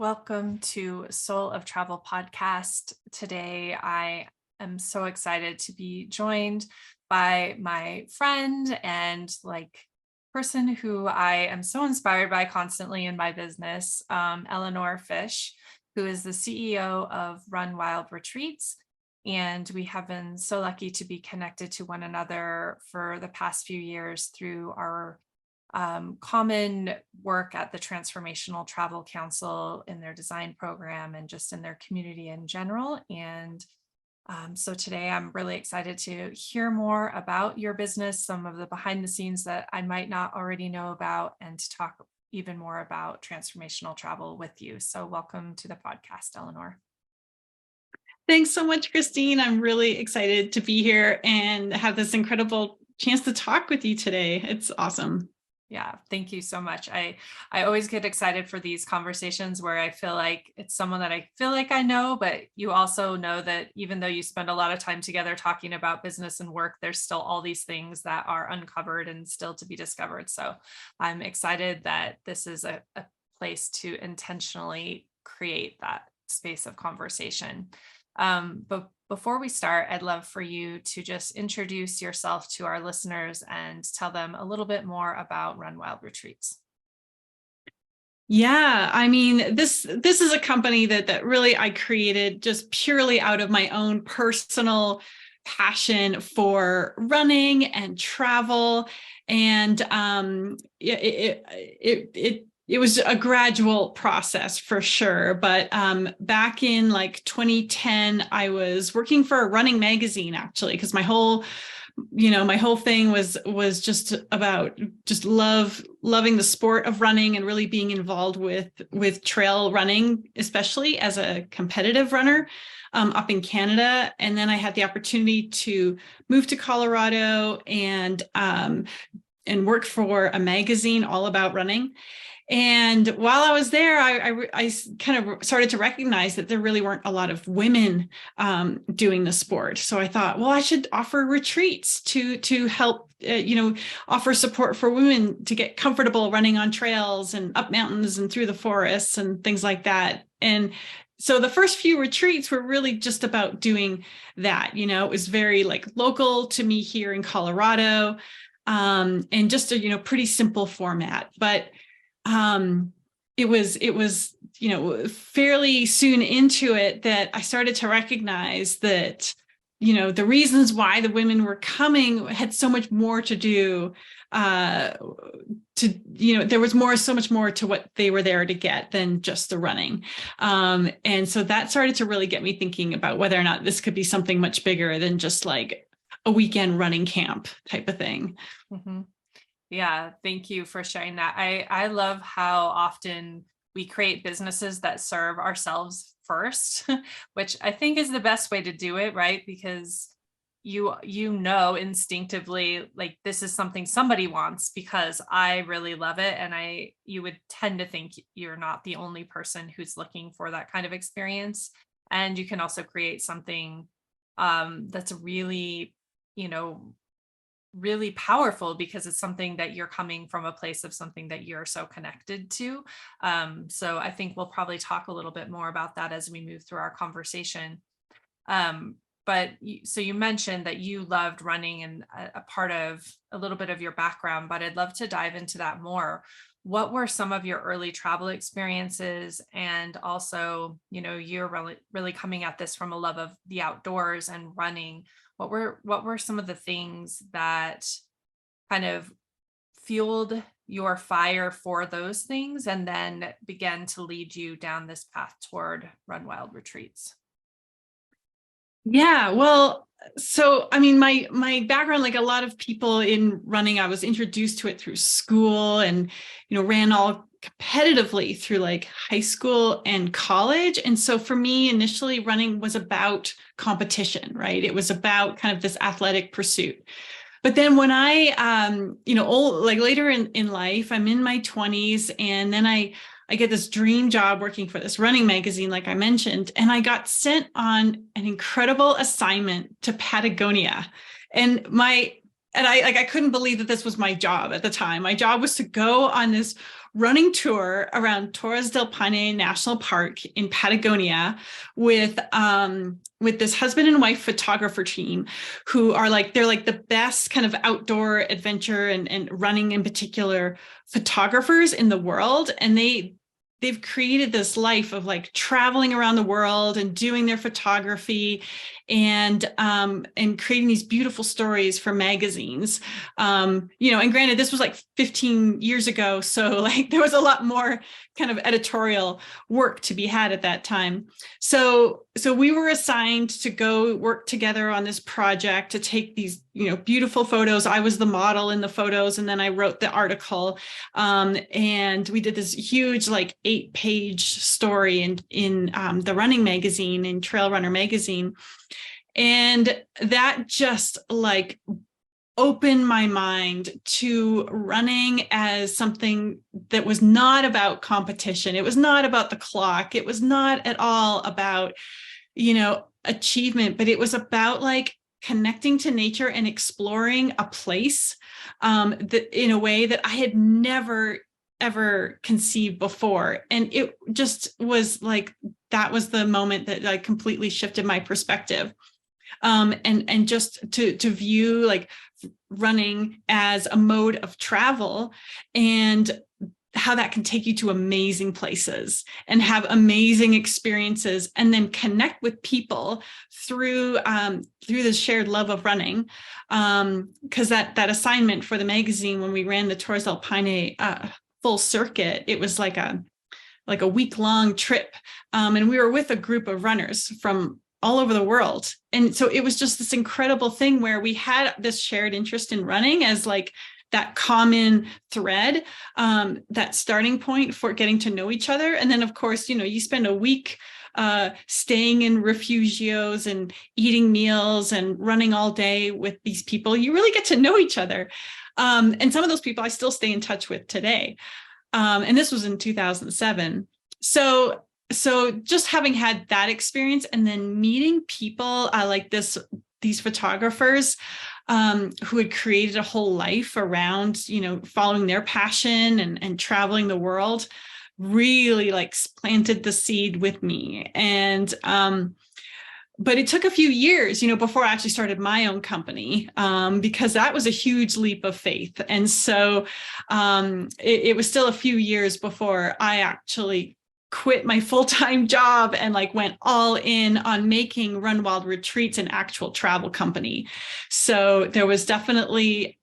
Welcome to Soul of Travel podcast. Today, I am so excited to be joined by my friend and person who I am so inspired by constantly in my business, Elinor Fish, who is the CEO of Run Wild Retreats. And we have been so lucky to be connected to one another for the past few years through our common work at the Transformational Travel Council in their design program and just in their community in general. And so today I'm really excited to hear more about your business, some of the behind the scenes that I might not already know about, and to talk even more about transformational travel with you. So welcome to the podcast, Elinor. Thanks so much, Christine. I'm really excited to be here and have this incredible chance to talk with you today. It's awesome. Yeah, thank you so much. I always get excited for these conversations where I feel like it's someone that I feel like I know, but you also know that even though you spend a lot of time together talking about business and work, there's still all these things that are uncovered and still to be discovered. So I'm excited that this is a place to intentionally create that space of conversation. But before we start, I'd love for you to just introduce yourself to our listeners and tell them a little bit more about Run Wild Retreats. Yeah, I mean, this is a company that really I created just purely out of my own personal passion for running and travel. And it was a gradual process for sure. But back in like 2010, I was working for a running magazine, actually, because my whole thing was just about loving the sport of running and really being involved with trail running, especially as a competitive runner up in Canada. And then I had the opportunity to move to Colorado and work for a magazine all about running. And while I was there, I kind of started to recognize that there really weren't a lot of women doing the sport. So I thought, well, I should offer retreats to help, offer support for women to get comfortable running on trails and up mountains and through the forests and things like that. And so the first few retreats were really just about doing that. It was very local to me here in Colorado, and just a pretty simple format, but it was fairly soon into it that I started to recognize that the reasons why the women were coming had so much more to do there was so much more to what they were there to get than just the running, and so that started to really get me thinking about whether or not this could be something much bigger than just like a weekend running camp type of thing. Mm-hmm. Yeah, thank you for sharing that. I love how often we create businesses that serve ourselves first, which I think is the best way to do it, right? Because you know instinctively like this is something somebody wants because I really love it, and you would tend to think you're not the only person who's looking for that kind of experience, and you can also create something that's really really powerful because it's something that you're coming from a place of something that you're so connected to. So I think we'll probably talk a little bit more about that as we move through our conversation. So you mentioned that you loved running and a part of a little bit of your background, but I'd love to dive into that more. What were some of your early travel experiences? And also, you're really coming at this from a love of the outdoors and running. What were some of the things that kind of fueled your fire for those things and then began to lead you down this path toward Run Wild Retreats? Yeah, well, so I mean, my background, like a lot of people in running, I was introduced to it through school and ran all competitively through like high school and college. And so for me, initially running was about competition, right? It was about kind of this athletic pursuit. But then when I, later in life, I'm in my 20s, and then I get this dream job working for this running magazine, like I mentioned, and I got sent on an incredible assignment to Patagonia. And my I couldn't believe that this was my job at the time. My job was to go on this running tour around Torres del Paine National Park in Patagonia with this husband and wife photographer team who are they're the best kind of outdoor adventure and running in particular photographers in the world. And they've created this life of traveling around the world and doing their photography and creating these beautiful stories for magazines. And granted, this was 15 years ago. So there was a lot more kind of editorial work to be had at that time. So we were assigned to go work together on this project to take these, beautiful photos. I was the model in the photos, and then I wrote the article. And we did this huge 8-page story in the running magazine, in Trail Runner magazine. And that just opened my mind to running as something that was not about competition. It was not about the clock. It was not at all about, achievement, but it was about connecting to nature and exploring a place that in a way that I had never ever conceived before. And it just was that was the moment that completely shifted my perspective. And just to view running as a mode of travel and how that can take you to amazing places and have amazing experiences, and then connect with people through the shared love of running. Because that assignment for the magazine, when we ran the Torres del Paine full circuit, it was like a week-long trip, and we were with a group of runners from all over the world. And so it was just this incredible thing where we had this shared interest in running as that common thread, that starting point for getting to know each other. And then, of course, you spend a week staying in refugios and eating meals and running all day with these people. You really get to know each other. And some of those people I still stay in touch with today. And this was in 2007. So just having had that experience, and then meeting people these photographers who had created a whole life around, following their passion and traveling the world, really planted the seed with me. And but it took a few years, before I actually started my own company, because that was a huge leap of faith. And so it was still a few years before I actually quit my full-time job and went all in on making Run Wild Retreats an actual travel company. So there was definitely,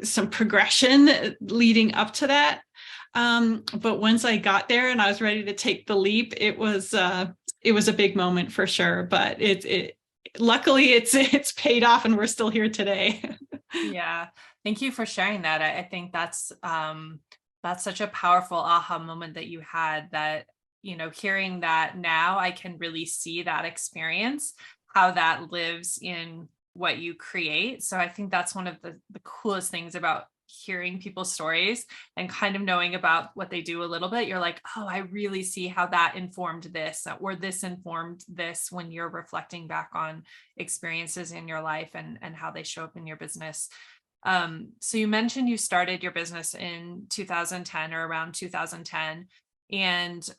some progression leading up to that. But once I got there and I was ready to take the leap, it was a big moment for sure. But luckily it's paid off, and we're still here today. Yeah. Thank you for sharing that. I think that's such a powerful aha moment that you had, that, hearing that now, I can really see that experience, how that lives in what you create. So I think that's one of the coolest things about hearing people's stories and kind of knowing about what they do a little bit. You're like, oh, I really see how that informed this, or this informed this, when you're reflecting back on experiences in your life and how they show up in your business. So you mentioned you started your business in 2010 or around 2010, and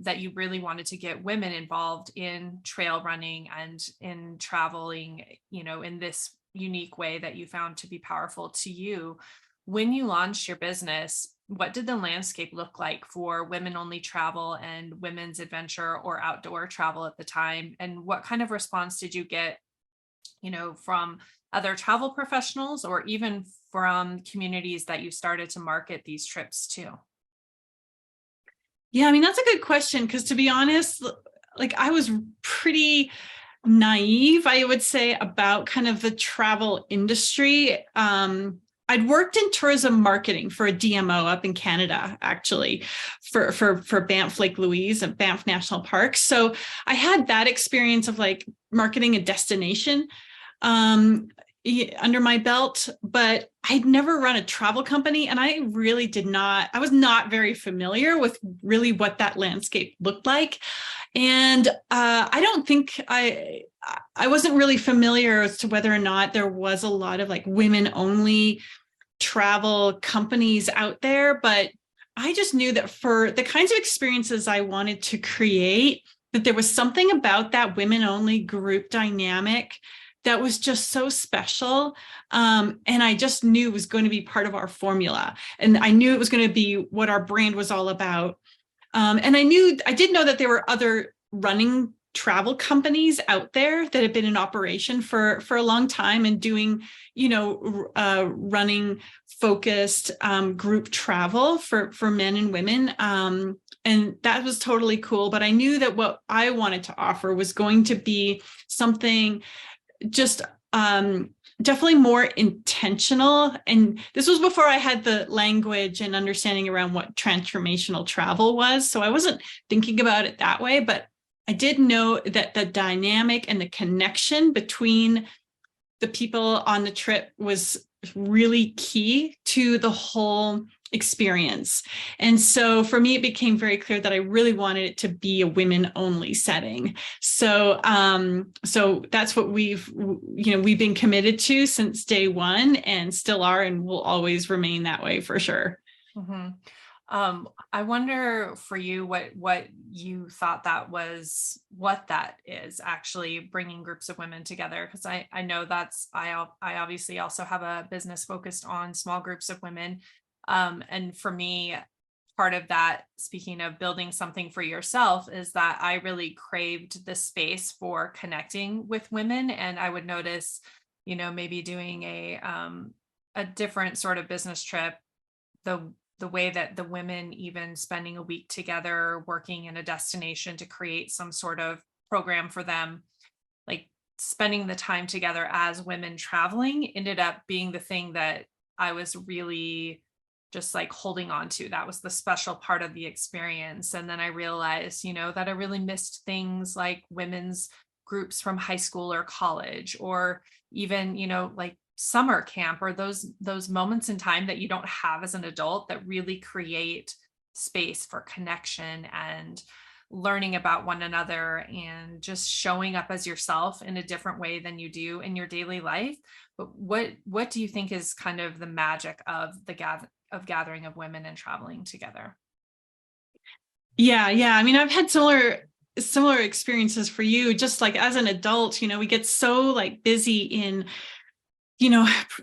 that you really wanted to get women involved in trail running and in traveling, in this unique way that you found to be powerful to you. When you launched your business, what did the landscape look like for women-only travel and women's adventure or outdoor travel at the time? And what kind of response did you get, from other travel professionals, or even from communities that you started to market these trips to? Yeah, that's a good question, because to be honest, I was pretty naive, I would say, about kind of the travel industry. I'd worked in tourism marketing for a DMO up in Canada, actually, for Banff Lake Louise and Banff National Park. So I had that experience of marketing a destination. under my belt, but I'd never run a travel company, and I was not very familiar with really what that landscape looked like. And I don't think I wasn't really familiar as to whether or not there was a lot of like women only travel companies out there, but I just knew that for the kinds of experiences I wanted to create, that there was something about that women only group dynamic that was just so special. And I just knew it was going to be part of our formula. And I knew it was going to be what our brand was all about. And I did know that there were other running travel companies out there that had been in operation for a long time and doing, running focused group travel for men and women. And that was totally cool. But I knew that what I wanted to offer was going to be something just definitely more intentional. And this was before I had the language and understanding around what transformational travel was. So I wasn't thinking about it that way, but I did know that the dynamic and the connection between the people on the trip was really key to the whole experience. And so for me, it became very clear that I really wanted it to be a women only setting. So that's what we've been committed to since day one, and still are, and will always remain that way for sure. Mm-hmm. I wonder for you what you thought what that is actually bringing groups of women together, because I know I obviously also have a business focused on small groups of women, and for me, part of that, speaking of building something for yourself, is that I really craved the space for connecting with women, and I would notice, maybe doing a different sort of business trip, the way that the women even spending a week together working in a destination to create some sort of program for them, like spending the time together as women traveling, ended up being the thing that I was really just like holding on to. That was the special part of the experience. And then I realized, that I really missed things like women's groups from high school or college, or even, like summer camp, or those moments in time that you don't have as an adult that really create space for connection and learning about one another and just showing up as yourself in a different way than you do in your daily life. But what do you think is kind of the magic of the gathering of women and traveling together? Yeah. I mean, I've had similar experiences for you. Just like as an adult, we get so like busy in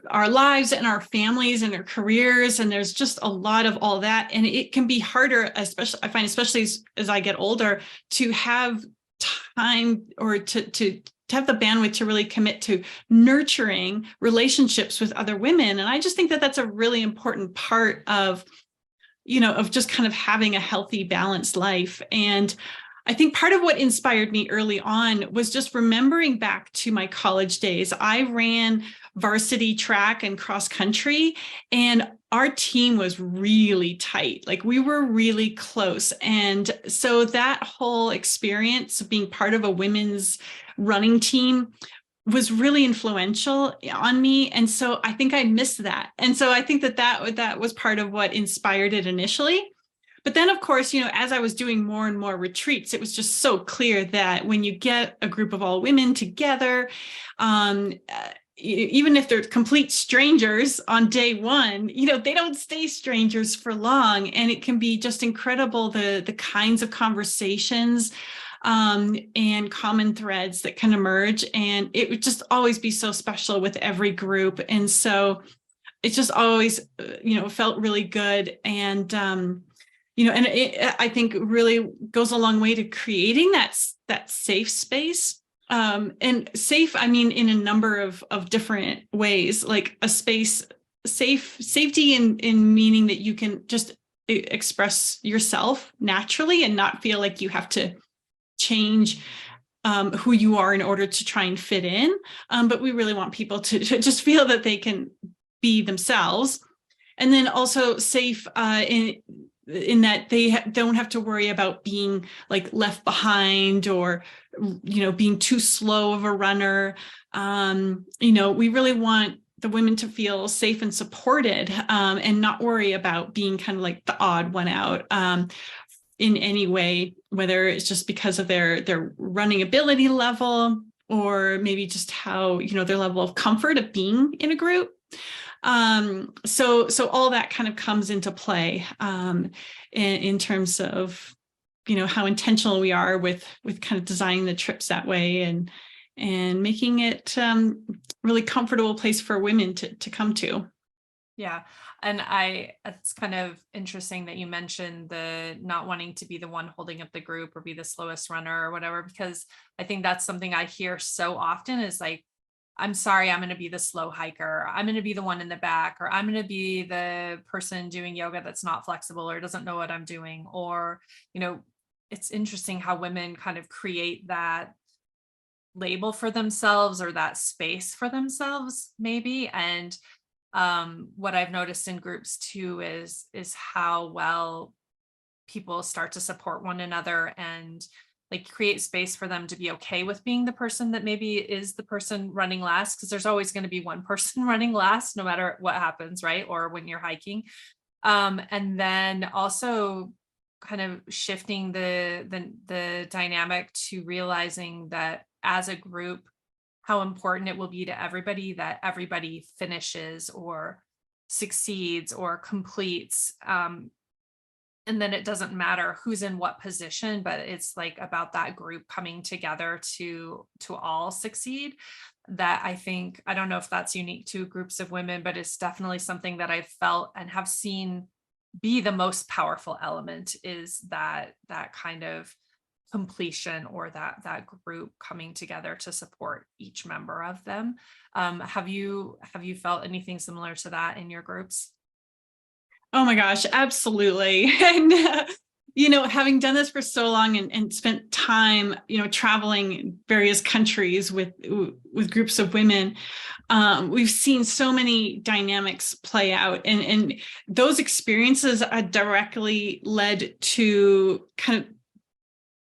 our lives and our families and our careers, and there's just a lot of all that, and it can be harder, especially I find, especially as I get older, to have time or to have the bandwidth to really commit to nurturing relationships with other women. And I just think that that's a really important part of just kind of having a healthy, balanced life. And I think part of what inspired me early on was just remembering back to my college days. I ran varsity track and cross country, and our team was really tight. Like we were really close. And so that whole experience of being part of a women's running team was really influential on me. And so I think I missed that. And so I think that was part of what inspired it initially. But then, of course, as I was doing more and more retreats, it was just so clear that when you get a group of all women together, even if they're complete strangers on day one, they don't stay strangers for long. And it can be just incredible, the kinds of conversations and common threads that can emerge. And it would just always be so special with every group. And so it just always, felt really good. And, and I think really goes a long way to creating that safe space. And safe, I mean, in a number of different ways, like a space, safety in meaning that you can just express yourself naturally and not feel like you have to change who you are in order to try and fit in. But we really want people to just feel that they can be themselves. And then also safe in in that they don't have to worry about being like left behind or, being too slow of a runner. We really want the women to feel safe and supported, and not worry about being kind of like the odd one out in any way, whether it's just because of their running ability level or maybe just how, their level of comfort of being in a group. So all that kind of comes into play in terms of, how intentional we are with kind of designing the trips that way and making it really comfortable place for women to come to. Yeah. And it's kind of interesting that you mentioned the not wanting to be the one holding up the group or be the slowest runner or whatever, because I think that's something I hear so often is like, I'm sorry, I'm going to be the slow hiker. I'm going to be the one in the back, or I'm going to be the person doing yoga that's not flexible or doesn't know what I'm doing. Or, it's interesting how women kind of create that label for themselves or that space for themselves, maybe. And what I've noticed in groups too is how well people start to support one another and like create space for them to be okay with being the person that maybe is the person running last, because there's always going to be one person running last no matter what happens, right? Or when you're hiking. And then also kind of shifting the dynamic to realizing that as a group, how important it will be to everybody that everybody finishes or succeeds or completes. And then it doesn't matter who's in what position, but it's like about that group coming together to all succeed. That I don't know if that's unique to groups of women, but it's definitely something that I've felt and have seen be the most powerful element, is that kind of completion or that group coming together to support each member of them. Have you felt anything similar to that in your groups? Oh my gosh, absolutely. And, having done this for so long and spent time, traveling in various countries with groups of women, we've seen so many dynamics play out. And those experiences are directly led to kind of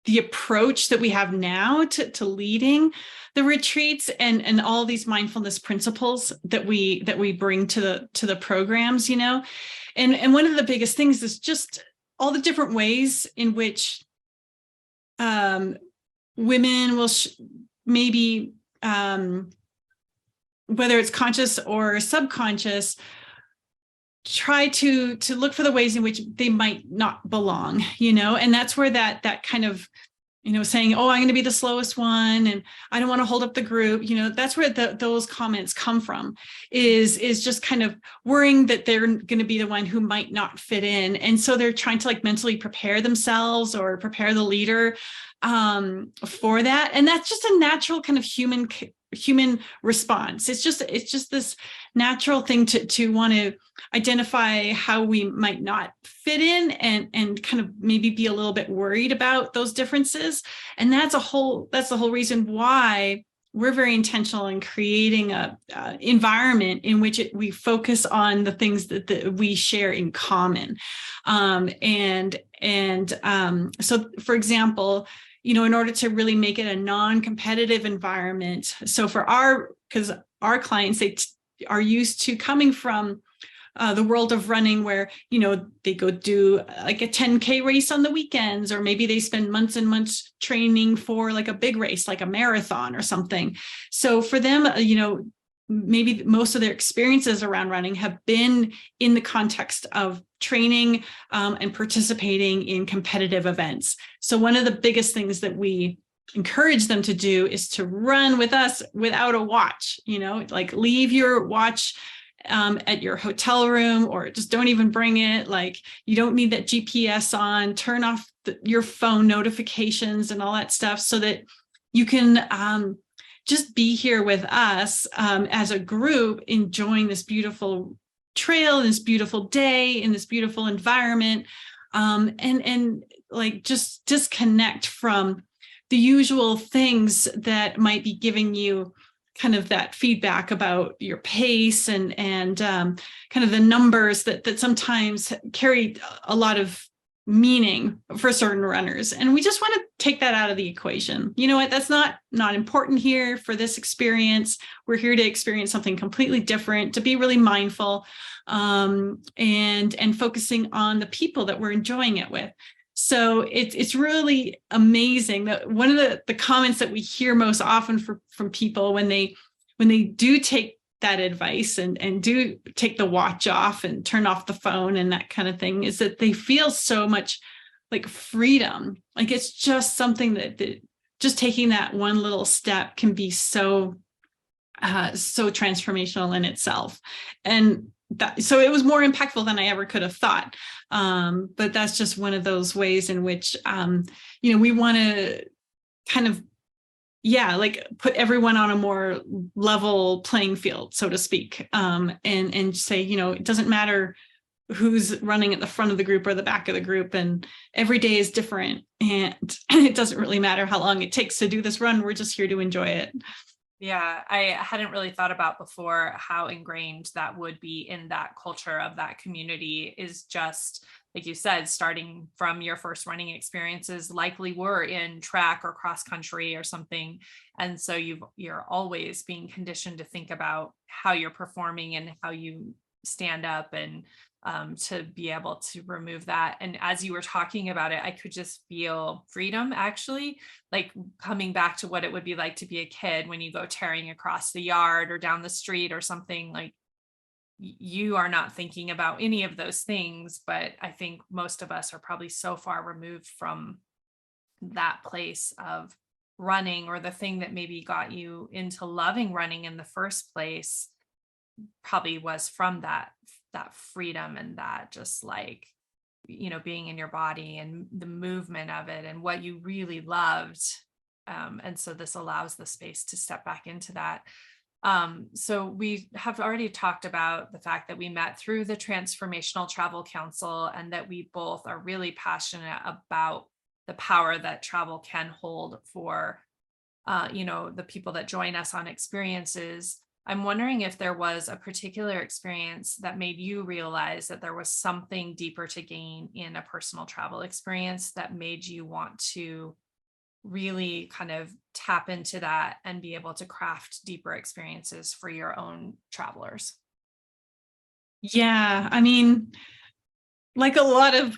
the approach that we have now to leading the retreats and all these mindfulness principles that we bring to the programs, and one of the biggest things is just all the different ways in which women will maybe whether it's conscious or subconscious, try to look for the ways in which they might not belong, and that's where that kind of, saying, oh, I'm going to be the slowest one and I don't want to hold up the group, that's where those comments come from, is just kind of worrying that they're going to be the one who might not fit in. And so they're trying to like mentally prepare themselves or prepare the leader for that. And that's just a natural kind of human response. It's just this natural thing to want to identify how we might not fit in and kind of maybe be a little bit worried about those differences. And that's the whole reason why we're very intentional in creating a environment in which we focus on the things that we share in common. So for example, in order to really make it a non-competitive environment. So because our clients, they are used to coming from the world of running where, they go do like a 10K race on the weekends, or maybe they spend months and months training for like a big race, like a marathon or something. So for them, maybe most of their experiences around running have been in the context of training and participating in competitive events. So one of the biggest things that we encourage them to do is to run with us without a watch, like leave your watch at your hotel room, or just don't even bring it. Like, you don't need that GPS on, turn off your phone notifications and all that stuff, so that you can just be here with us as a group, enjoying this beautiful trail, this beautiful day, in this beautiful environment, and like just disconnect from the usual things that might be giving you kind of that feedback about your pace and kind of the numbers that sometimes carry a lot of meaning for certain runners. And we just want to take that out of the equation. You know what? That's not important here for this experience. We're here to experience something completely different, to be really mindful, and focusing on the people that we're enjoying it with. So it's really amazing that one of the comments that we hear most often from people when they do take that advice and do take the watch off and turn off the phone and that kind of thing is that they feel so much like freedom. Like it's just something that just taking that one little step can be so transformational in itself. And so it was more impactful than I ever could have thought. But that's just one of those ways in which, we want to kind of, like put everyone on a more level playing field, so to speak, and say, it doesn't matter who's running at the front of the group or the back of the group, and every day is different, and it doesn't really matter how long it takes to do this run. We're just here to enjoy it. Yeah, I hadn't really thought about before how ingrained that would be in that culture of that community. Is just like you said, starting from your first running experiences likely were in track or cross country or something. And so you're always being conditioned to think about how you're performing and how you stand up, and to be able to remove that. And as you were talking about it, I could just feel freedom, actually, like coming back to what it would be like to be a kid when you go tearing across the yard or down the street or something. Like, you are not thinking about any of those things, but I think most of us are probably so far removed from that place of running, or the thing that maybe got you into loving running in the first place probably was from that freedom, and that just like, being in your body and the movement of it and what you really loved. And so this allows the space to step back into that. So we have already talked about the fact that we met through the Transformational Travel Council, and that we both are really passionate about the power that travel can hold for, the people that join us on experiences. I'm wondering if there was a particular experience that made you realize that there was something deeper to gain in a personal travel experience that made you want to really kind of tap into that and be able to craft deeper experiences for your own travelers. Yeah, I mean, like a lot of,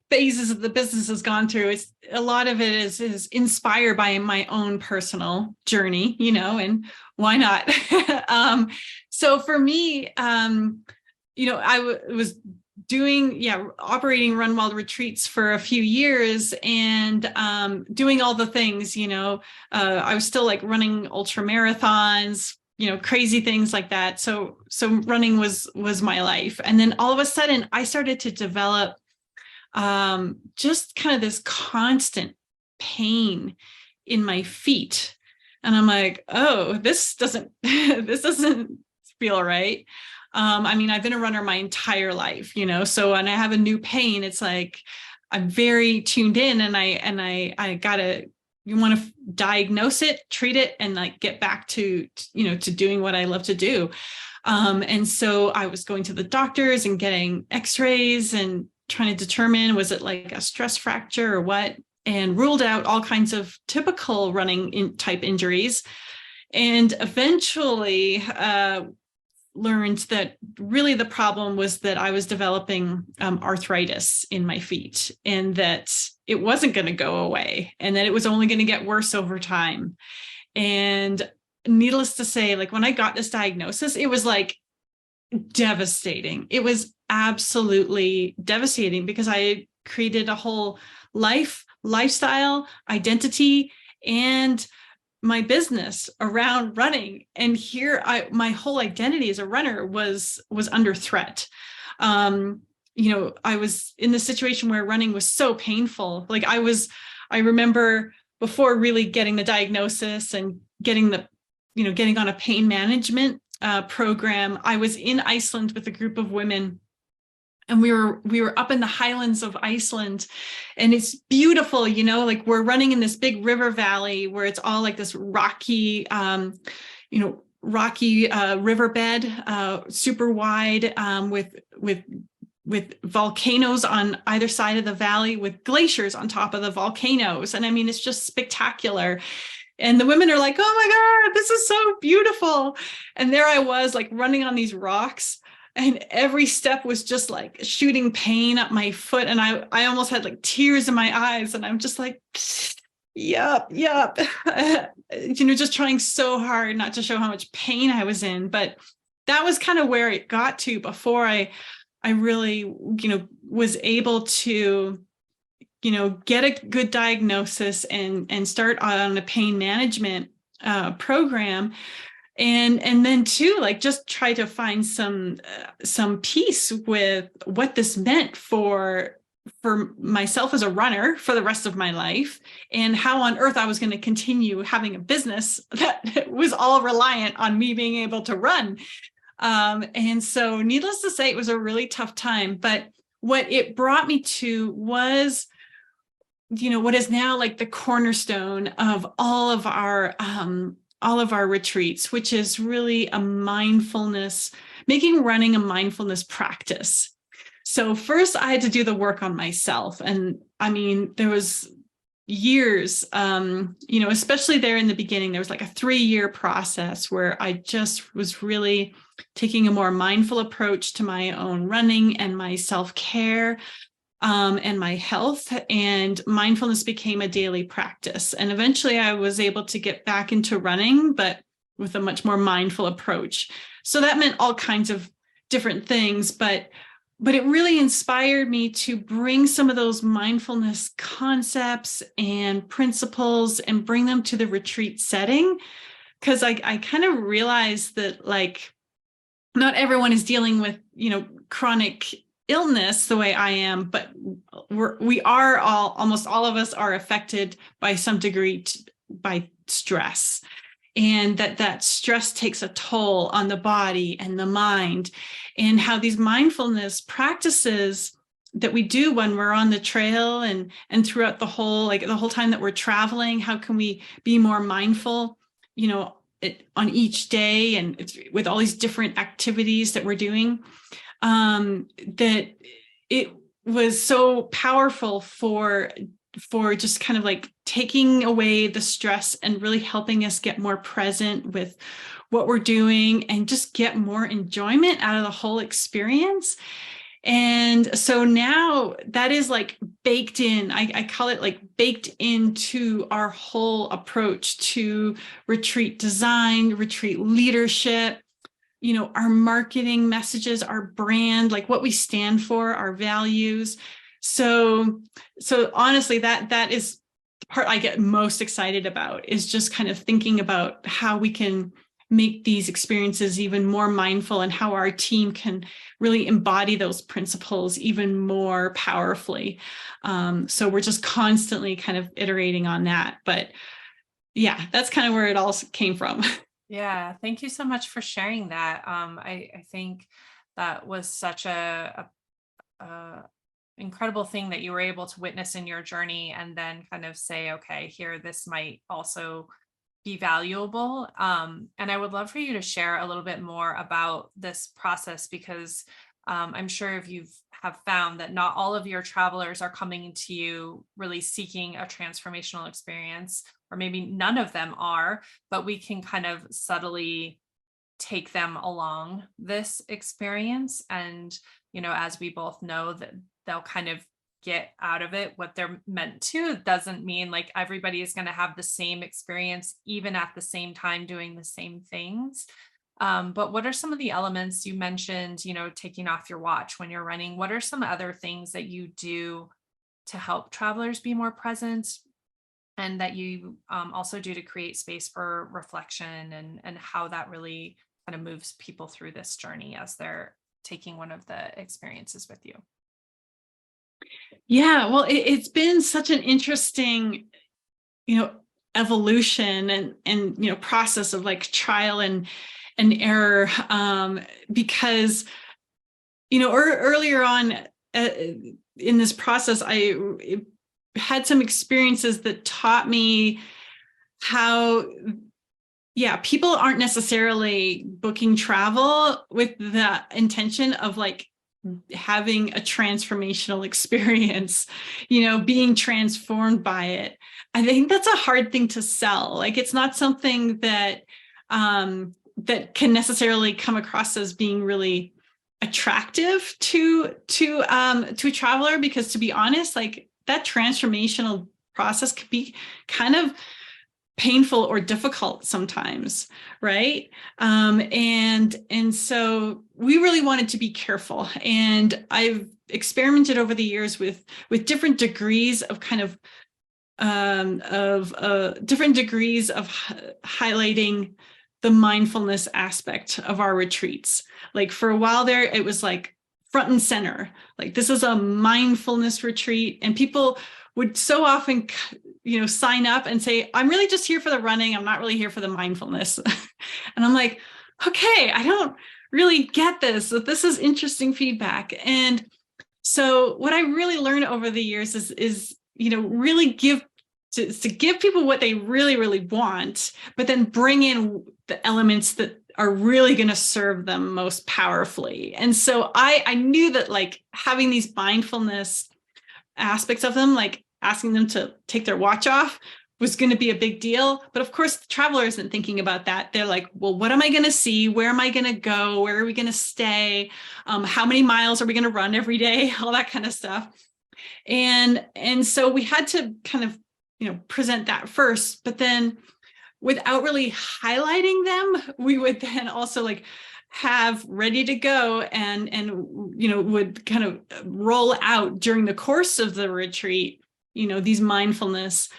phases of the business has gone through, it's a lot of it is inspired by my own personal journey, and why not? So for me, I was doing operating Run Wild retreats for a few years, and doing all the things. I was still like running ultra marathons, crazy things like that. So running was my life. And then all of a sudden I started to develop just kind of this constant pain in my feet. And I'm like, oh, this doesn't feel right. I mean, I've been a runner my entire life, so when I have a new pain, it's like, I'm very tuned in, and I gotta, you want to diagnose it, treat it, and like get back to doing what I love to do. And so I was going to the doctors and getting x-rays and trying to determine, was it like a stress fracture or what, and ruled out all kinds of typical running type injuries. And eventually learned that really the problem was that I was developing arthritis in my feet, and that it wasn't going to go away, and that it was only going to get worse over time. And needless to say, like when I got this diagnosis, it was like devastating. It was absolutely devastating, because I had created a whole lifestyle, identity, and my business around running. And here my whole identity as a runner was under threat. I was in the situation where running was so painful. Like I remember before really getting the diagnosis and getting on a pain management program, I was in Iceland with a group of women, and we were up in the highlands of Iceland, and it's beautiful, like we're running in this big river valley where it's all like this rocky, riverbed, super wide, with with volcanoes on either side of the valley, with glaciers on top of the volcanoes. And I mean, it's just spectacular. And the women are like, oh my God, this is so beautiful. And there I was, like, running on these rocks, and every step was just like shooting pain up my foot. And I almost had like tears in my eyes. And I'm just like, yup. Just trying so hard not to show how much pain I was in. But that was kind of where it got to before I really, was able to, get a good diagnosis and start on a pain management program. And then too, like, just try to find some peace with what this meant for myself as a runner for the rest of my life, and how on earth I was going to continue having a business that was all reliant on me being able to run. And so needless to say, it was a really tough time, but what it brought me to was, what is now like the cornerstone of all of our retreats, which is really a mindfulness, making running a mindfulness practice. So first I had to do the work on myself. And I mean, there was years, especially there in the beginning, there was like a 3-year process where I just was really taking a more mindful approach to my own running and my self-care, and my health, and mindfulness became a daily practice. And eventually I was able to get back into running, but with a much more mindful approach. So that meant all kinds of different things, but it really inspired me to bring some of those mindfulness concepts and principles and bring them to the retreat setting. Because I kind of realized that, like, not everyone is dealing with, chronic illness the way I am, but almost all of us are affected by some degree by stress, and that stress takes a toll on the body and the mind, and how these mindfulness practices that we do when we're on the trail and throughout the whole time that we're traveling, how can we be more mindful, on each day, and with all these different activities that we're doing. That it was so powerful for just kind of like taking away the stress and really helping us get more present with what we're doing and just get more enjoyment out of the whole experience. And so now that is like baked in. I call it like baked into our whole approach to retreat design, retreat leadership, our marketing messages, our brand, like what we stand for, our values. So honestly, that is the part I get most excited about, is just kind of thinking about how we can make these experiences even more mindful, and how our team can really embody those principles even more powerfully. So we're just constantly kind of iterating on that. But yeah, that's kind of where it all came from. Yeah, thank you so much for sharing that. I think that was such a incredible thing that you were able to witness in your journey, and then kind of say, okay, here, this might also be valuable. And I would love for you to share a little bit more about this process, because I'm sure if you have found that not all of your travelers are coming to you really seeking a transformational experience, or maybe none of them are, but we can kind of subtly take them along this experience. And, as we both know, that they'll kind of get out of it what they're meant to. It doesn't mean like everybody is going to have the same experience, even at the same time doing the same things. But what are some of the elements you mentioned, taking off your watch when you're running? What are some other things that you do to help travelers be more present, and that you also do to create space for reflection, and how that really kind of moves people through this journey as they're taking one of the experiences with you? Yeah, well, it's been such an interesting, evolution and process of like trial and error, because earlier on in this process, I had some experiences that taught me how, people aren't necessarily booking travel with the intention of like having a transformational experience, being transformed by it. I think that's a hard thing to sell. Like, it's not something that that can necessarily come across as being really attractive to a traveler, because, to be honest, like, that transformational process could be kind of painful or difficult sometimes, right? And so we really wanted to be careful. And I've experimented over the years with different degrees of different degrees of highlighting the mindfulness aspect of our retreats. Like, for a while there, it was like front and center, like, this is a mindfulness retreat, and people would so often sign up and say, I'm really just here for the running, I'm not really here for the mindfulness. And I'm like, okay, I don't really get this, but this is interesting feedback. And so what I really learned over the years is really give people what they really, really want, but then bring in the elements that are really going to serve them most powerfully. And so I knew that, like, having these mindfulness aspects of them, like asking them to take their watch off, was going to be a big deal. But of course, the traveler isn't thinking about that. They're like, well, what am I going to see? Where am I going to go? Where are we going to stay? How many miles are we going to run every day? All that kind of stuff. And so we had to kind of, present that first, but then without really highlighting them, we would then also, like, have ready to go and would kind of roll out during the course of the retreat, these mindfulness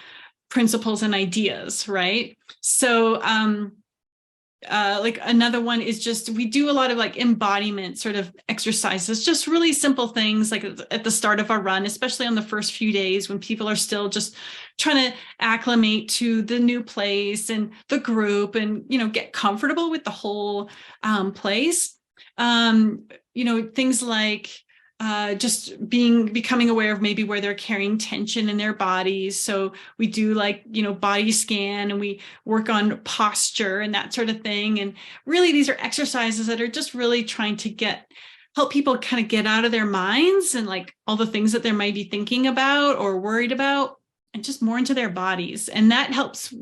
principles and ideas, right? So like, another one is just, we do a lot of, like, embodiment sort of exercises, just really simple things, like at the start of our run, especially on the first few days when people are still just trying to acclimate to the new place and the group, and get comfortable with the whole place. Things like just becoming aware of maybe where they're carrying tension in their bodies. So we do, like, body scan, and we work on posture and that sort of thing. And really, these are exercises that are just really trying to help people kind of get out of their minds and, like, all the things that they might be thinking about or worried about, and just more into their bodies. And that helps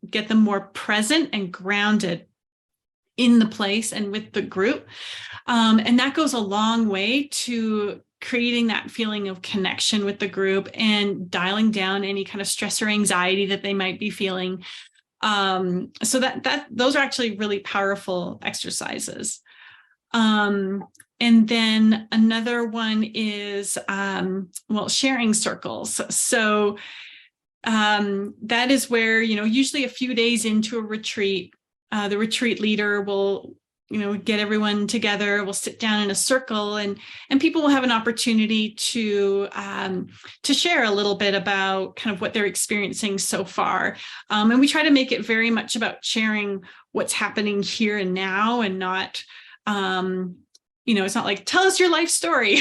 get them more present and grounded in the place and with the group. And that goes a long way to creating that feeling of connection with the group and dialing down any kind of stress or anxiety that they might be feeling. So that those are actually really powerful exercises. And then another one is, sharing circles. So that is where, usually a few days into a retreat, the retreat leader will, get everyone together, we'll sit down in a circle, and people will have an opportunity to share a little bit about kind of what they're experiencing so far. And we try to make it very much about sharing what's happening here and now, and not, it's not like, tell us your life story.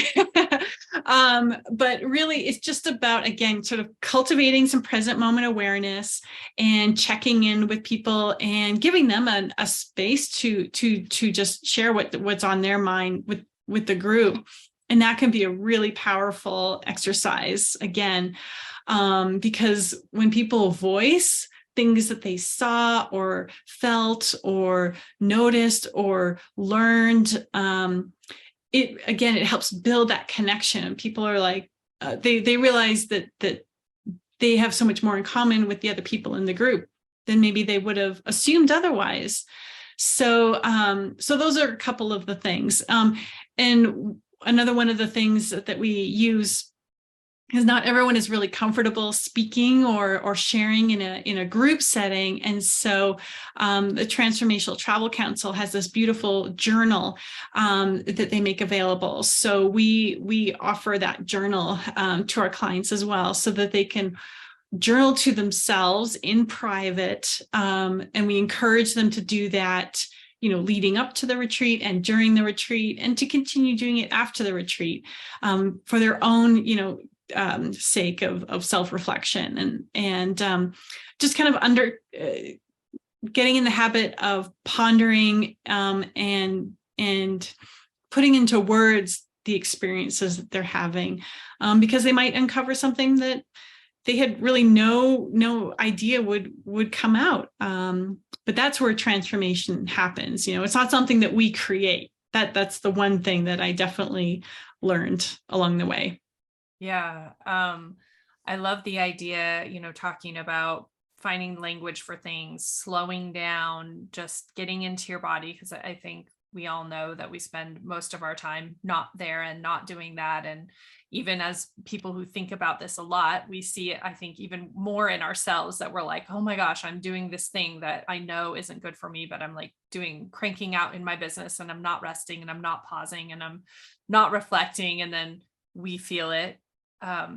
But really, it's just about, again, sort of cultivating some present moment awareness and checking in with people and giving them a space to just share what's on their mind with the group. And that can be a really powerful exercise, again, because when people voice things that they saw or felt or noticed or learned, it helps build that connection. People are like, they realize that they have so much more in common with the other people in the group than maybe they would have assumed otherwise. So those are a couple of the things. And another one of the things that we use, because not everyone is really comfortable speaking or sharing in a group setting. And so the Transformational Travel Council has this beautiful journal that they make available. So we offer that journal to our clients as well, so that they can journal to themselves in private. And we encourage them to do that, leading up to the retreat and during the retreat, and to continue doing it after the retreat, for their own, sake of self-reflection and just kind of getting in the habit of pondering and putting into words the experiences that they're having, because they might uncover something that they had really no idea would come out. But that's where transformation happens. It's not something that we create. That's the one thing that I definitely learned along the way. Yeah. I love the idea, talking about finding language for things, slowing down, just getting into your body. Because I think we all know that we spend most of our time not there and not doing that. And even as people who think about this a lot, we see it, I think, even more in ourselves, that we're like, oh my gosh, I'm doing this thing that I know isn't good for me, but I'm like cranking out in my business, and I'm not resting, and I'm not pausing, and I'm not reflecting. And then we feel it.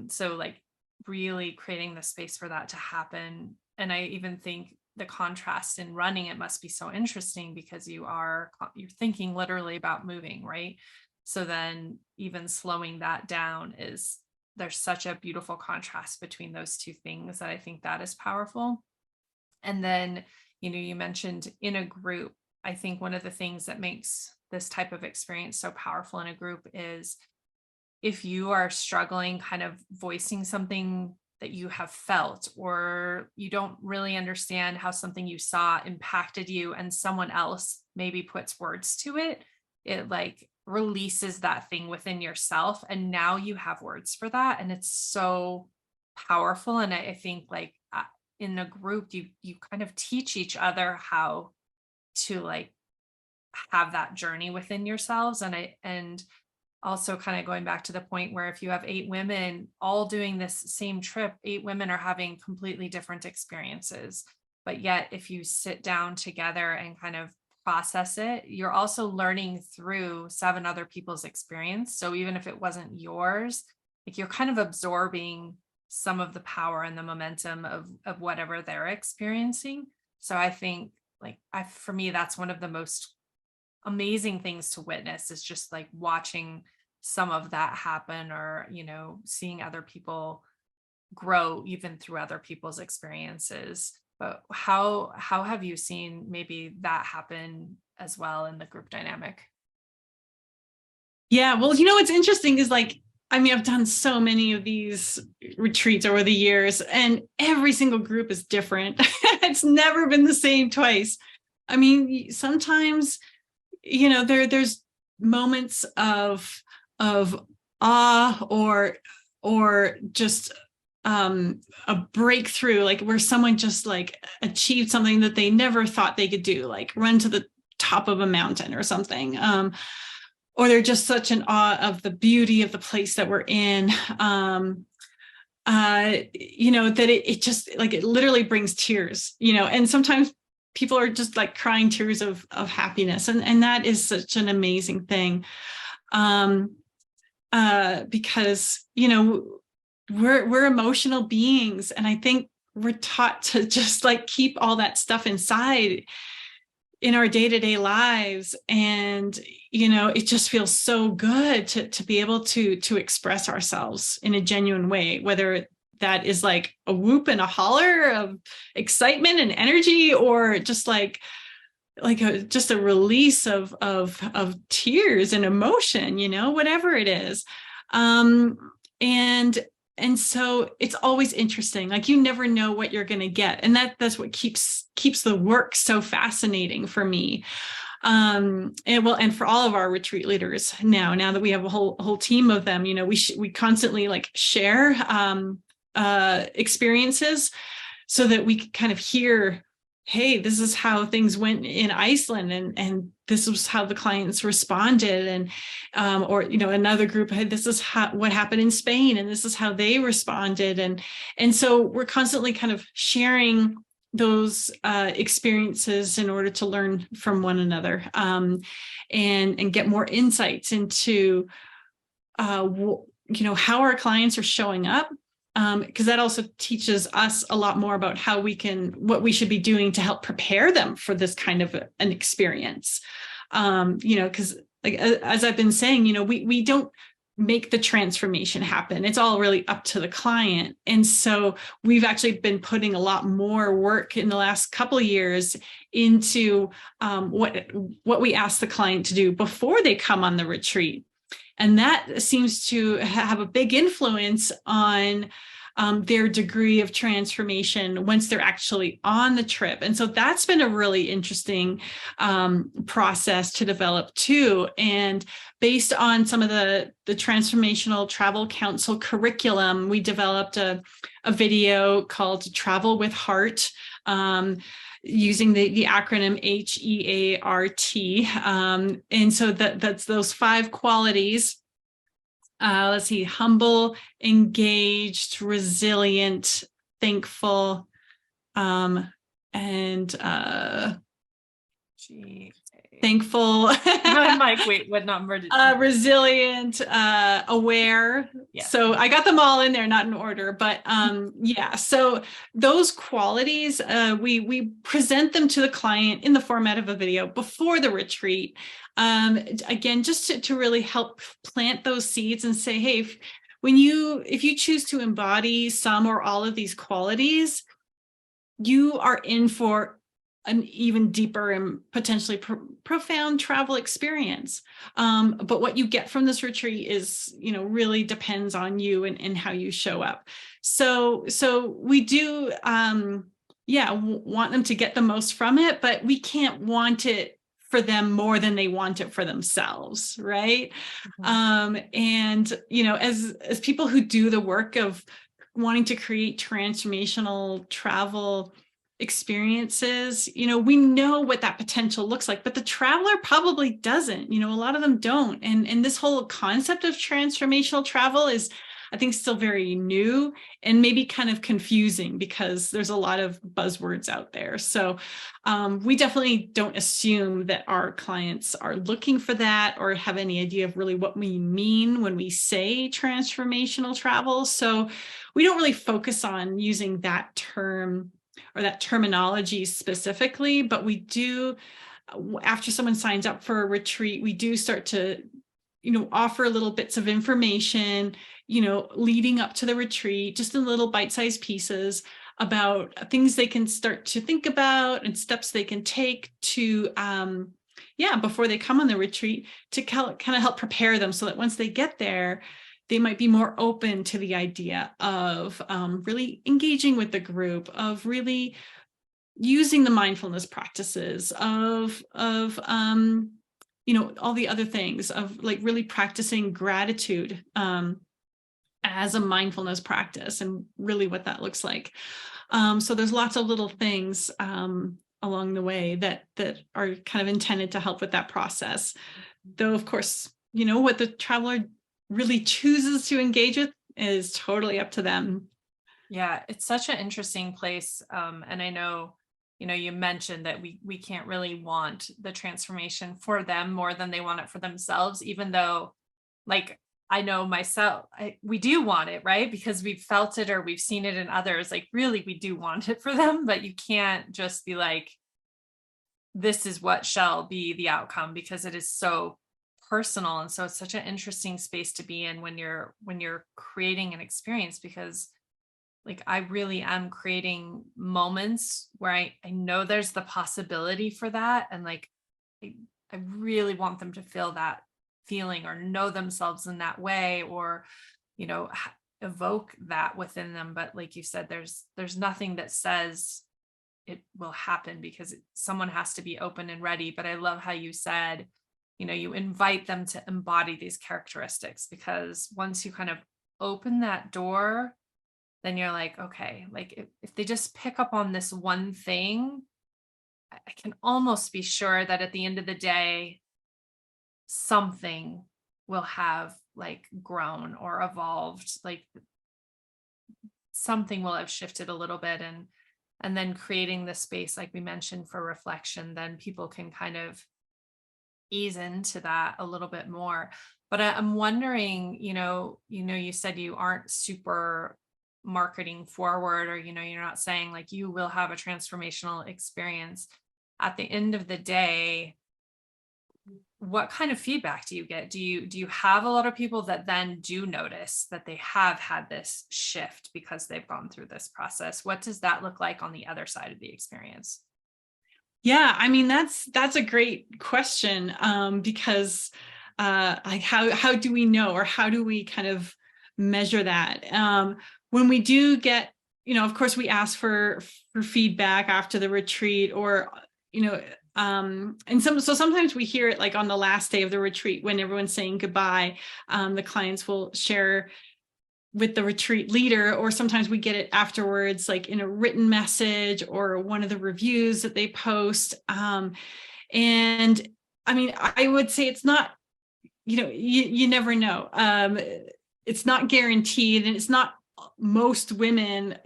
So like really creating the space for that to happen. And I even think the contrast in running, it must be so interesting, because you're thinking literally about moving, right? So then even slowing that down, there's such a beautiful contrast between those two things, that I think that is powerful. And then, you mentioned in a group, I think one of the things that makes this type of experience so powerful in a group is if you are struggling, kind of voicing something that you have felt, or you don't really understand how something you saw impacted you, and someone else maybe puts words to it, it like releases that thing within yourself. And now you have words for that. And it's so powerful. And I think like in a group, you kind of teach each other how to like have that journey within yourselves. And also kind of going back to the point where if you have 8 women all doing this same trip, 8 women are having completely different experiences. But yet, if you sit down together and kind of process it, you're also learning through 7 other people's experience. So even if it wasn't yours, like you're kind of absorbing some of the power and the momentum of whatever they're experiencing. So I think for me, that's one of the most amazing things to witness, is just like watching some of that happen, or seeing other people grow even through other people's experiences. But how have you seen maybe that happen as well in the group dynamic? Yeah, well, what's interesting is I've done so many of these retreats over the years, and every single group is different. It's never been the same twice. Sometimes there's moments of awe, or just a breakthrough, like where someone just like achieved something that they never thought they could do, like run to the top of a mountain or something. Or they're just such in awe of the beauty of the place that we're in. That it just like, it literally brings tears, and sometimes people are just like crying tears of happiness. And that is such an amazing thing. Because, we're emotional beings. And I think we're taught to just like keep all that stuff inside in our day-to-day lives. And, it just feels so good to be able to express ourselves in a genuine way, whether that is like a whoop and a holler of excitement and energy, or just just a release of tears and emotion, whatever it is. And so it's always interesting. Like you never know what you're going to get. And that's what keeps the work so fascinating for me. And for all of our retreat leaders now that we have a whole team of them, we constantly like share experiences, so that we can kind of hear, hey, this is how things went in Iceland, and this was how the clients responded, and or another group, hey, this is what happened in Spain, and this is how they responded, and so we're constantly kind of sharing those experiences in order to learn from one another, and get more insights into how our clients are showing up. Because that also teaches us a lot more about what we should be doing to help prepare them for this kind of an experience. Because like, as I've been saying, we don't make the transformation happen. It's all really up to the client. And so we've actually been putting a lot more work in the last couple of years into what we ask the client to do before they come on the retreat. And that seems to have a big influence on their degree of transformation once they're actually on the trip. And so that's been a really interesting process to develop too. And based on some of the Transformational Travel Council curriculum, we developed a video called Travel with Heart, using the acronym HEART. And so that's those 5 qualities. Let's see, humble, engaged, resilient, thankful, and thankful. I'm like, wait, what number did resilient, aware. Yeah. So I got them all in there, not in order, but yeah. So those qualities, we present them to the client in the format of a video before the retreat. Again, just to really help plant those seeds and say, hey, if you choose to embody some or all of these qualities, you are in for an even deeper and potentially profound travel experience. But what you get from this retreat is, really depends on you and how you show up. So we do, want them to get the most from it, but we can't want it for them more than they want it for themselves, right? Mm-hmm. And as people who do the work of wanting to create transformational travel experiences, we know what that potential looks like, but the traveler probably doesn't. A lot of them don't. And this whole concept of transformational travel is, I think, still very new and maybe kind of confusing because there's a lot of buzzwords out there. So we definitely don't assume that our clients are looking for that or have any idea of really what we mean when we say transformational travel. So we don't really focus on using that term or that terminology specifically, but we do, after someone signs up for a retreat, we do start to, offer little bits of information, leading up to the retreat, just in little bite-sized pieces about things they can start to think about and steps they can take to, before they come on the retreat, to kind of help prepare them so that once they get there, they might be more open to the idea of really engaging with the group, of really using the mindfulness practices, of all the other things, of like really practicing gratitude as a mindfulness practice and really what that looks like. So there's lots of little things along the way that are kind of intended to help with that process. Though, of course, what the traveler really chooses to engage with is totally up to them. Yeah, it's such an interesting place. And I know, you mentioned that we can't really want the transformation for them more than they want it for themselves, even though, like, I know myself, we do want it, right? Because we've felt it or we've seen it in others. Like, really, we do want it for them, but you can't just be like, this is what shall be the outcome, because it is so personal. And so it's such an interesting space to be in when you're creating an experience, because like, I really am creating moments where I know there's the possibility for that. And like, I really want them to feel that feeling or know themselves in that way, or, evoke that within them. But like you said, there's nothing that says it will happen, because someone has to be open and ready. But I love how you said, you invite them to embody these characteristics, because once you kind of open that door, then you're like, okay, like if they just pick up on this one thing, I can almost be sure that at the end of the day, something will have like grown or evolved, like something will have shifted a little bit. And then creating the space, like we mentioned, for reflection, then people can kind of ease into that a little bit more. But I'm wondering, you said you aren't super marketing forward, or, you're not saying like you will have a transformational experience. At the end of the day, what kind of feedback do you get? Do you have a lot of people that then do notice that they have had this shift because they've gone through this process? What does that look like on the other side of the experience? Yeah, I mean, that's a great question, because like how do we know, or how do we kind of measure that? When we do get, of course, we ask for feedback after the retreat, or, and so sometimes we hear it like on the last day of the retreat when everyone's saying goodbye. The clients will share with the retreat leader, or sometimes we get it afterwards, like in a written message or one of the reviews that they post. And I mean, I would say it's not, you never know. It's not guaranteed, and it's not most women,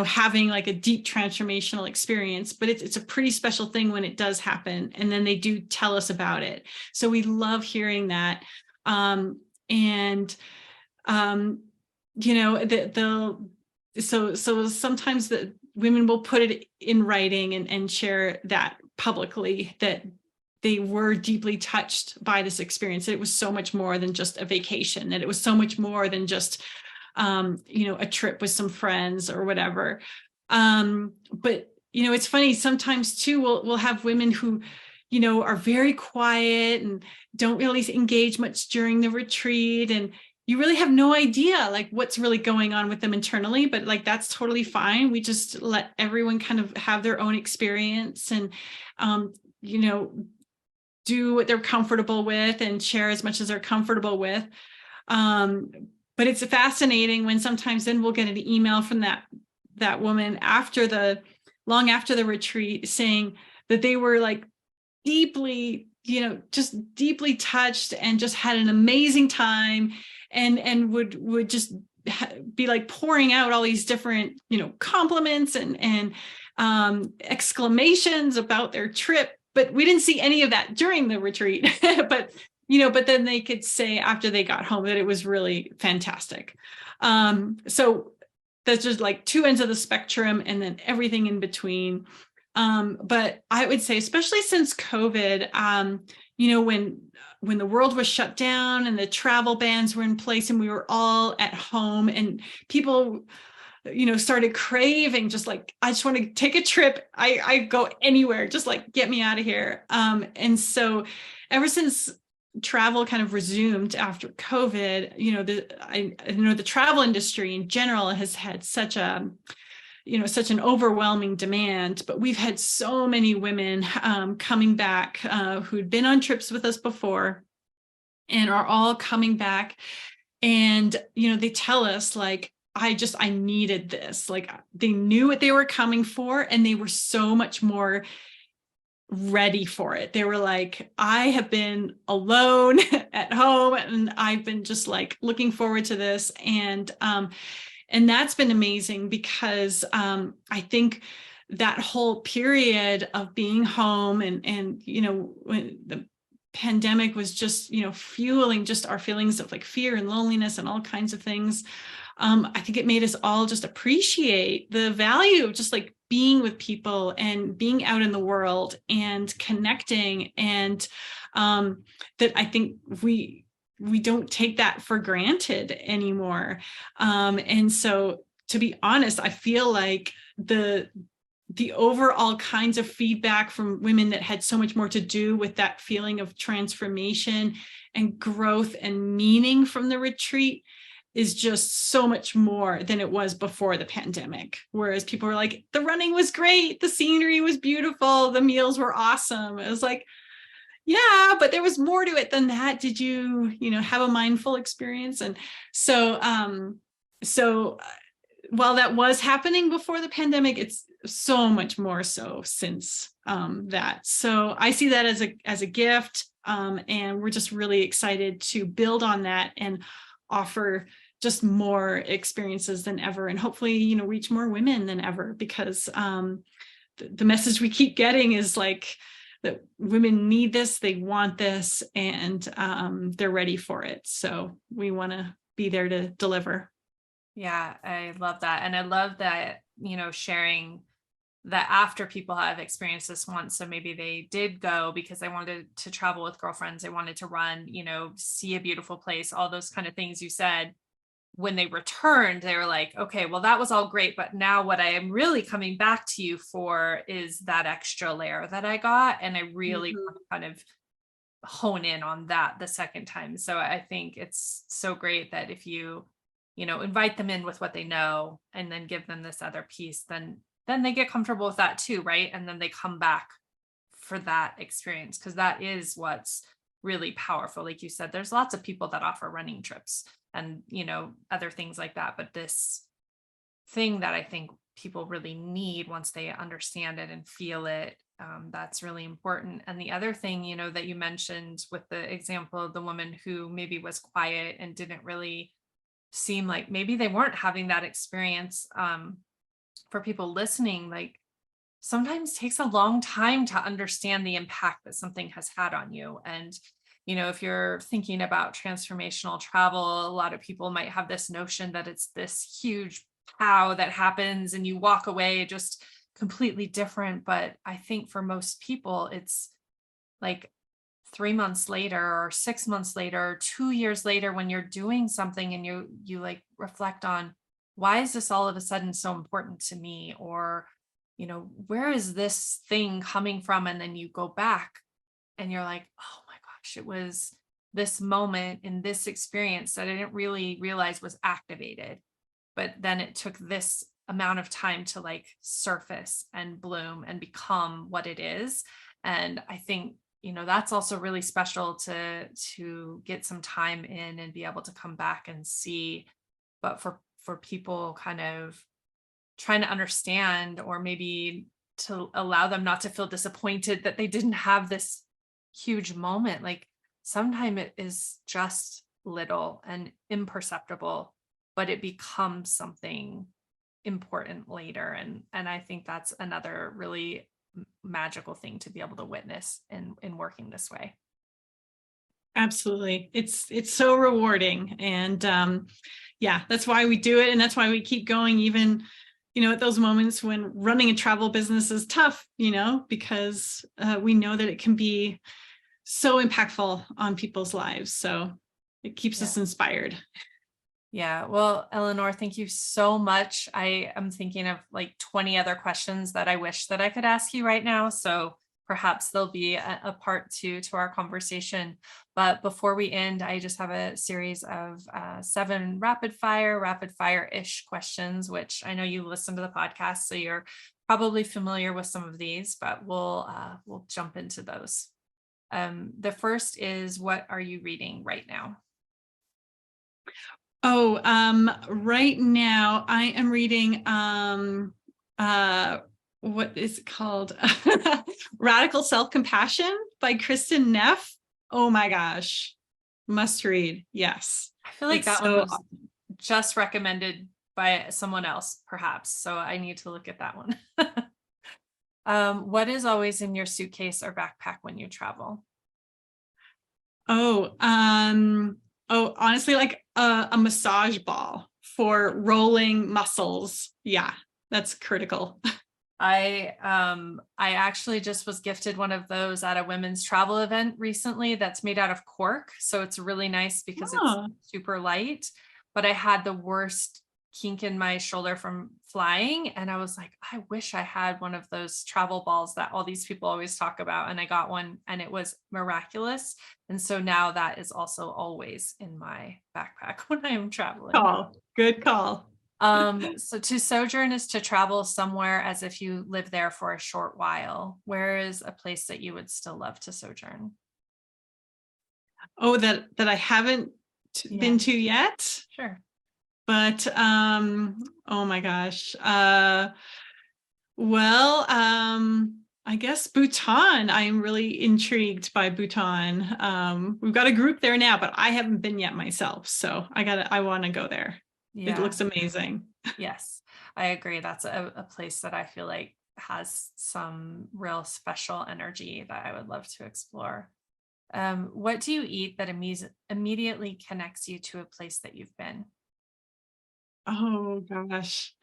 having like a deep transformational experience, but it's a pretty special thing when it does happen. And then they do tell us about it. So we love hearing that. So sometimes the women will put it in writing and share that publicly, that they were deeply touched by this experience. That it was so much more than just a vacation, that it was so much more than just, a trip with some friends or whatever. But, it's funny, sometimes too, we'll have women who, are very quiet and don't really engage much during the retreat. And you really have no idea like what's really going on with them internally, but like, that's totally fine. We just let everyone kind of have their own experience and, do what they're comfortable with and share as much as they're comfortable with. But it's fascinating when sometimes then we'll get an email from that woman long after the retreat, saying that they were like deeply, just deeply touched and just had an amazing time, and would just be like pouring out all these different, compliments and exclamations about their trip. But we didn't see any of that during the retreat. but then they could say after they got home that it was really fantastic. So that's just like two ends of the spectrum, and then everything in between. But I would say, especially since COVID, when the world was shut down and the travel bans were in place and we were all at home, and people, started craving just like, I just want to take a trip. I go anywhere, just like get me out of here. And so ever since travel kind of resumed after COVID, I know the travel industry in general has had such an overwhelming demand, but we've had so many women coming back who'd been on trips with us before and are all coming back. And, they tell us like, I needed this. Like, they knew what they were coming for, and they were so much more ready for it. They were like, I have been alone at home, and I've been just like looking forward to this. And that's been amazing, because I think that whole period of being home and when the pandemic was just, fueling just our feelings of like fear and loneliness and all kinds of things. I think it made us all just appreciate the value of just like being with people and being out in the world and connecting. And that I think we don't take that for granted anymore. And so, to be honest, I feel like the overall kinds of feedback from women that had so much more to do with that feeling of transformation and growth and meaning from the retreat is just so much more than it was before the pandemic. Whereas people were like, the running was great, the scenery was beautiful, the meals were awesome. It was like, yeah, but there was more to it than that. Did you, have a mindful experience? And so, while that was happening before the pandemic, it's so much more so since that. So I see that as a gift, and we're just really excited to build on that and offer just more experiences than ever, and hopefully, reach more women than ever, because the message we keep getting is like that women need this, they want this, and they're ready for it. So we want to be there to deliver. Yeah, I love that. And I love that, sharing that after people have experienced this once, so maybe they did go because they wanted to travel with girlfriends, they wanted to run, see a beautiful place, all those kind of things you said. When they returned, they were like, okay, well, that was all great, but now what I am really coming back to you for is that extra layer that I got. And I really want to kind of hone in on that the second time. So I think it's so great that if you, invite them in with what they know and then give them this other piece, then they get comfortable with that too, right? And then they come back for that experience, because that is what's really powerful. Like you said, there's lots of people that offer running trips and, other things like that. But this thing that I think people really need, once they understand it and feel it, that's really important. And the other thing, that you mentioned with the example of the woman who maybe was quiet and didn't really seem like maybe they weren't having that experience, for people listening, like sometimes takes a long time to understand the impact that something has had on you. And, if you're thinking about transformational travel, a lot of people might have this notion that it's this huge pow that happens and you walk away just completely different. But I think for most people, it's like 3 months later or 6 months later, or 2 years later, when you're doing something and you like reflect on, why is this all of a sudden so important to me? Or, where is this thing coming from? And then you go back and you're like, oh my gosh, it was this moment in this experience that I didn't really realize was activated. But then it took this amount of time to like surface and bloom and become what it is. And I think, that's also really special to get some time in and be able to come back and see. But for people kind of trying to understand, or maybe to allow them not to feel disappointed that they didn't have this huge moment, like sometimes it is just little and imperceptible, but it becomes something important later. And I think that's another really magical thing to be able to witness in working this way. Absolutely. It's so rewarding. And yeah, that's why we do it. And that's why we keep going, even, at those moments when running a travel business is tough, because we know that it can be so impactful on people's lives. So it keeps us inspired. Yeah. Well, Elinor, thank you so much. I am thinking of like 20 other questions that I wish that I could ask you right now. So perhaps there'll be a part two to our conversation. But before we end, I just have a series of 7 rapid fire-ish questions, which I know you listen to the podcast, so you're probably familiar with some of these, but we'll jump into those. The first is, what are you reading right now? Oh, right now I am reading what is it called? Radical Self-Compassion by Kristen Neff. Oh my gosh. Must read. Yes. I feel like that one was just recommended by someone else, perhaps. So I need to look at that one. What is always in your suitcase or backpack when you travel? Honestly, like a massage ball for rolling muscles. Yeah, that's critical. I actually just was gifted one of those at a women's travel event recently that's made out of cork. So it's really nice because it's super light, but I had the worst kink in my shoulder from flying. And I was like, I wish I had one of those travel balls that all these people always talk about. And I got one and it was miraculous. And so now that is also always in my backpack when I am traveling. Good call. So to sojourn is to travel somewhere as if you live there for a short while. Where is a place that you would still love to sojourn? Oh, that I haven't been to yet. Sure. But oh my gosh. I guess Bhutan. I'm really intrigued by Bhutan. We've got a group there now, but I haven't been yet myself. So I want to go there. Yeah. It looks amazing. Yes, I agree. That's a place that I feel like has some real special energy that I would love to explore. What do you eat that immediately connects you to a place that you've been? Oh gosh.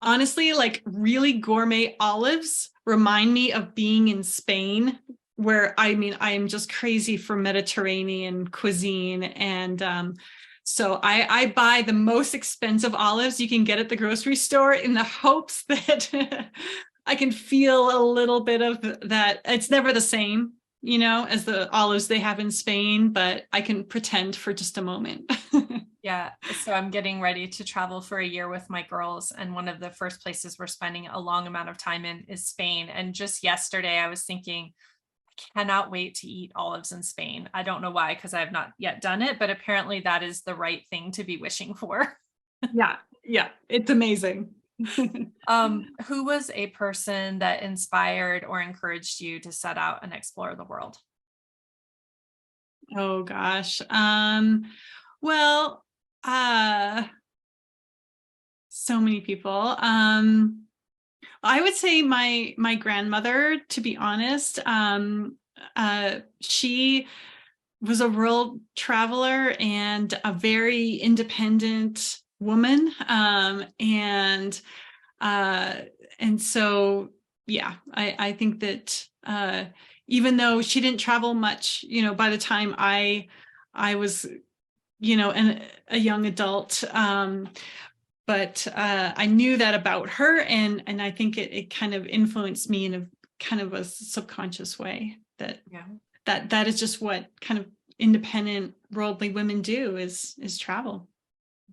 Honestly, like really gourmet olives remind me of being in Spain, where I am just crazy for Mediterranean cuisine. And so I buy the most expensive olives you can get at the grocery store in the hopes that I can feel a little bit of that. It's never the same, as the olives they have in Spain, but I can pretend for just a moment. Yeah. So I'm getting ready to travel for a year with my girls. And one of the first places we're spending a long amount of time in is Spain. And just yesterday, I was thinking, I cannot wait to eat olives in Spain. I don't know why, because I have not yet done it, but apparently that is the right thing to be wishing for. Yeah, yeah, it's amazing. Who was a person that inspired or encouraged you to set out and explore the world? Oh gosh. Well, uh, so many people. I would say my grandmother, to be honest. She was a world traveler and a very independent woman. And so, yeah, I think that even though she didn't travel much, by the time I was, a young adult, but I knew that about her, and I think it kind of influenced me in a kind of a subconscious way that Yeah. that is just what kind of independent worldly women do is travel.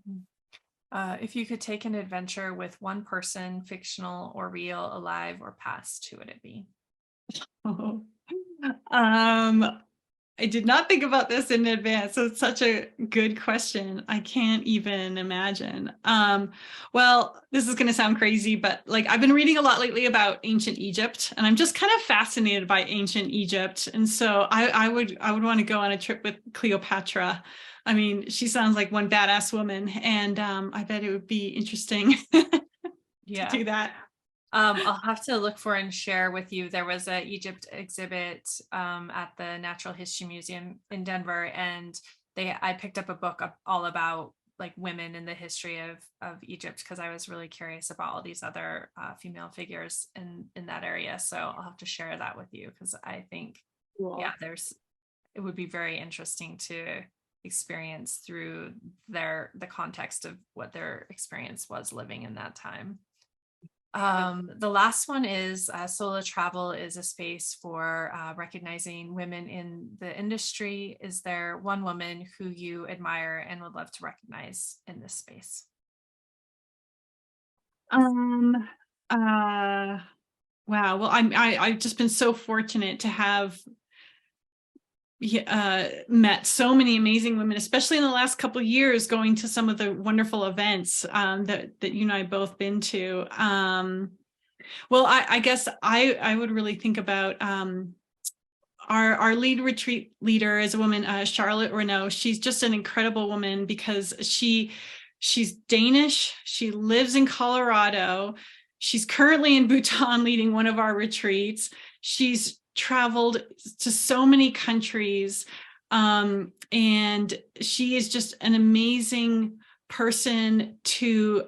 Mhm. If you could take an adventure with one person, fictional or real, alive or past, who would it be? Oh. Um, I did not think about this in advance. So it's such a good question. I can't even imagine. Well, this is going to sound crazy, but like I've been reading a lot lately about ancient Egypt, and I'm just kind of fascinated by ancient Egypt. And so I would want to go on a trip with Cleopatra. I mean, she sounds like one badass woman, and I bet it would be interesting to Yeah. do that. I'll have to look for and share with you. There was a Egypt exhibit at the Natural History Museum in Denver, and I picked up a book all about like women in the history of Egypt, because I was really curious about all these other female figures in that area. So I'll have to share that with you, because I think, yeah, Cool. it would be very interesting to experience through the context of what their experience was living in that time. The last one is solo travel is a space for recognizing women in the industry. Is there one woman who you admire and would love to recognize in this space? Um, uh, wow. Well, I've just been so fortunate to have met so many amazing women, especially in the last couple of years, going to some of the wonderful events that you and I both been to. Well, I guess I would really think about our lead retreat leader is a woman, Charlotte Renaud. She's just an incredible woman because she's Danish. She lives in Colorado. She's currently in Bhutan leading one of our retreats. She's traveled to so many countries. And she is just an amazing person to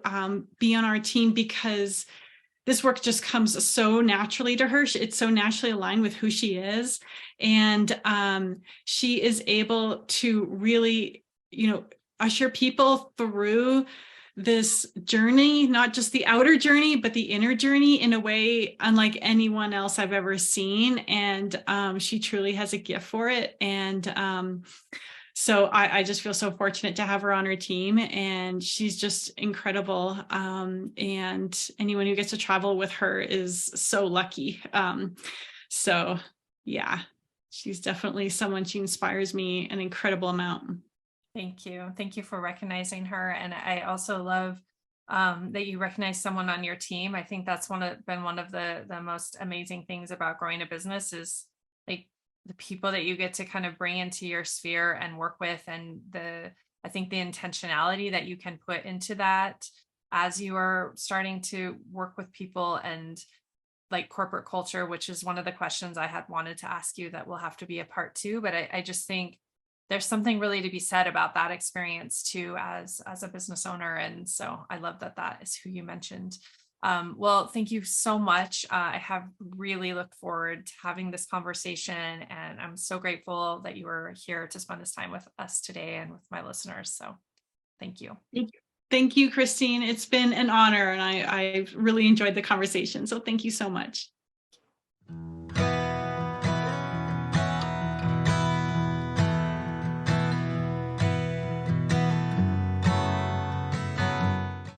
be on our team because this work just comes so naturally to her. It's so naturally aligned with who she is. And she is able to really, usher people through this journey, not just the outer journey, but the inner journey in a way unlike anyone else I've ever seen. And she truly has a gift for it. And so I just feel so fortunate to have her on her team, and she's just incredible. And anyone who gets to travel with her is so lucky. So yeah, she's definitely someone. She inspires me an incredible amount. Thank you. Thank you for recognizing her. And I also love that you recognize someone on your team. I think that's been one of the most amazing things about growing a business is like the people that you get to kind of bring into your sphere and work with, and I think the intentionality that you can put into that as you are starting to work with people, and like corporate culture, which is one of the questions I had wanted to ask you that will have to be a part two. But I just think there's something really to be said about that experience too, as a business owner. And so I love that is who you mentioned. Well, thank you so much. I have really looked forward to having this conversation, and I'm so grateful that you were here to spend this time with us today and with my listeners. So thank you. Thank you. Thank you, Christine. It's been an honor, and I've really enjoyed the conversation. So thank you so much.